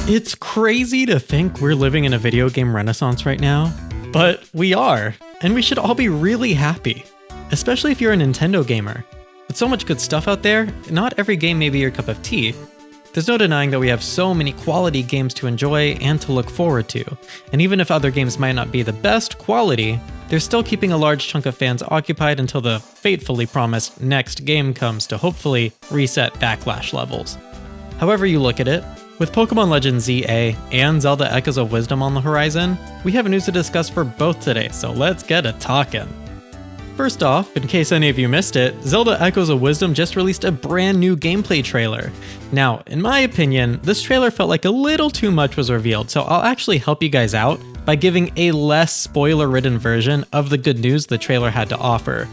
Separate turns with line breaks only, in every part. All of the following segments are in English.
It's crazy to think we're living in a video game renaissance right now, but we are, and we should all be really happy, especially if you're a Nintendo gamer. With so much good stuff out there, not every game may be your cup of tea. There's no denying that we have so many quality games to enjoy and to look forward to, and even if other games might not be the best quality, they're still keeping a large chunk of fans occupied until the fatefully promised next game comes to hopefully reset backlash levels. However you look at it, with Pokemon Legends ZA and Zelda Echoes of Wisdom on the horizon, we have news to discuss for both today, so let's get it talking. First off, in case any of you missed it, Zelda Echoes of Wisdom just released a brand new gameplay trailer. Now, in my opinion, this trailer felt like a little too much was revealed, so I'll actually help you guys out by giving a less spoiler-ridden version of the good news the trailer had to offer.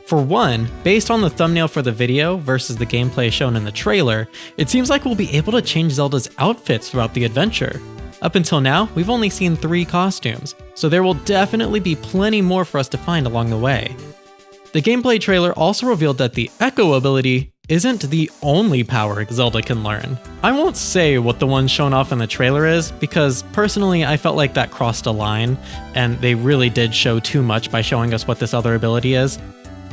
For one, based on the thumbnail for the video versus the gameplay shown in the trailer, it seems like we'll be able to change Zelda's outfits throughout the adventure. Up until now, we've only seen 3 costumes, so there will definitely be plenty more for us to find along the way. The gameplay trailer also revealed that the Echo ability isn't the only power Zelda can learn. I won't say what the one shown off in the trailer is, because personally I felt like that crossed a line, and they really did show too much by showing us what this other ability is.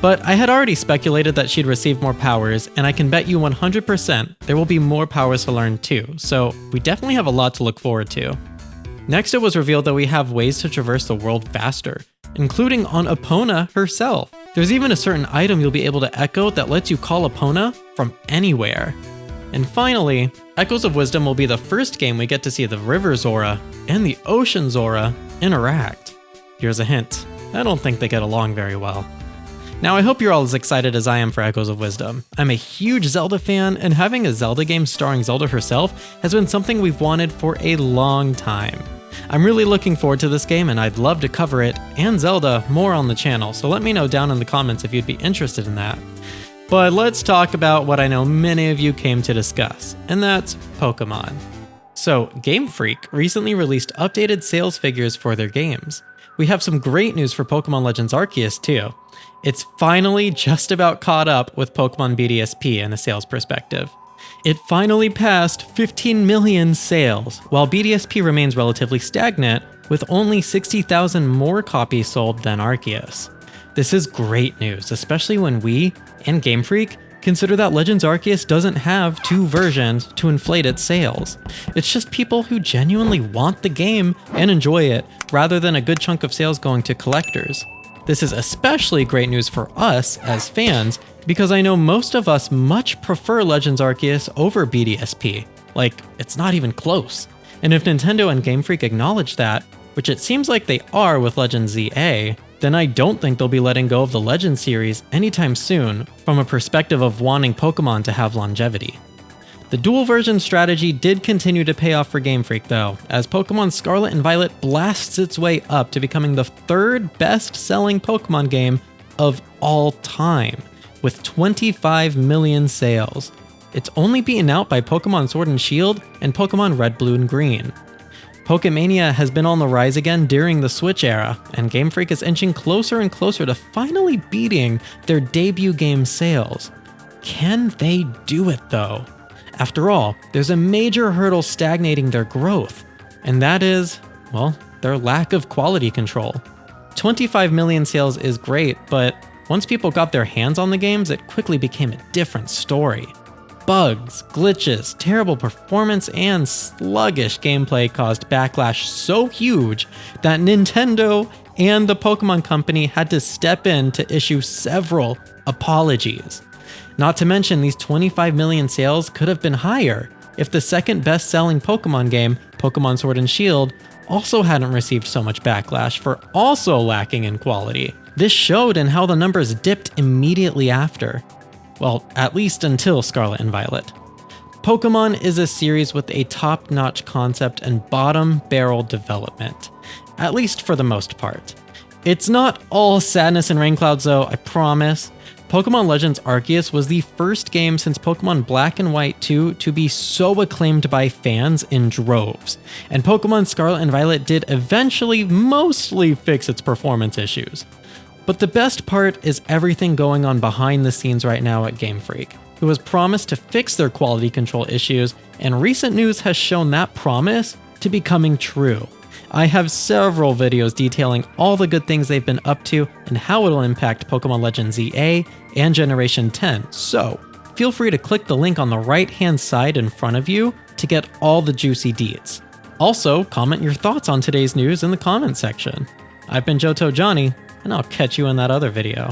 But I had already speculated that she'd receive more powers, and I can bet you 100% there will be more powers to learn too, so we definitely have a lot to look forward to. Next, it was revealed that we have ways to traverse the world faster, including on Epona herself. There's even a certain item you'll be able to echo that lets you call Epona from anywhere. And finally, Echoes of Wisdom will be the first game we get to see the River Zora and the Ocean Zora interact. Here's a hint, I don't think they get along very well. Now I hope you're all as excited as I am for Echoes of Wisdom. I'm a huge Zelda fan, and having a Zelda game starring Zelda herself has been something we've wanted for a long time. I'm really looking forward to this game, and I'd love to cover it and Zelda more on the channel, so let me know down in the comments if you'd be interested in that. But let's talk about what I know many of you came to discuss, and that's Pokemon. So, GameFreak recently released updated sales figures for their games. We have some great news for Pokemon Legends Arceus too. It's finally just about caught up with Pokemon BDSP in a sales perspective. It finally passed 15 million sales, while BDSP remains relatively stagnant, with only 60,000 more copies sold than Arceus. This is great news, especially when we, and Game Freak, consider that Legends Arceus doesn't have 2 versions to inflate its sales. It's just people who genuinely want the game and enjoy it, rather than a good chunk of sales going to collectors. This is especially great news for us as fans, because I know most of us much prefer Legends Arceus over BDSP. Like, it's not even close. And if Nintendo and Game Freak acknowledge that, which it seems like they are with Legends ZA, then I don't think they'll be letting go of the Legends series anytime soon, from a perspective of wanting Pokemon to have longevity. The dual version strategy did continue to pay off for Game Freak though, as Pokemon Scarlet and Violet blasts its way up to becoming the 3rd best-selling Pokemon game of all time, with 25 million sales. It's only beaten out by Pokemon Sword and Shield and Pokemon Red, Blue, and Green. Pokemania has been on the rise again during the Switch era, and Game Freak is inching closer and closer to finally beating their debut game sales. Can they do it though? After all, there's a major hurdle stagnating their growth, and that is, well, their lack of quality control. 25 million sales is great, but once people got their hands on the games, it quickly became a different story. Bugs, glitches, terrible performance, and sluggish gameplay caused backlash so huge that Nintendo and the Pokemon Company had to step in to issue several apologies. Not to mention, these 25 million sales could have been higher if the second best-selling Pokemon game, Pokemon Sword and Shield, also hadn't received so much backlash for also lacking in quality. This showed in how the numbers dipped immediately after. Well, at least until Scarlet and Violet. Pokemon is a series with a top-notch concept and bottom-barrel development, at least for the most part. It's not all sadness and rain clouds though, I promise. Pokemon Legends Arceus was the first game since Pokemon Black and White 2 to be so acclaimed by fans in droves, and Pokemon Scarlet and Violet did eventually mostly fix its performance issues. But the best part is everything going on behind the scenes right now at Game Freak. who has promised to fix their quality control issues, and recent news has shown that promise to be coming true. I have several videos detailing all the good things they've been up to and how it'll impact Pokemon Legends EA and Generation 10, so feel free to click the link on the right-hand side in front of you to get all the juicy deets. Also, comment your thoughts on today's news in the comment section. I've been JotoJohnny, and I'll catch you in that other video.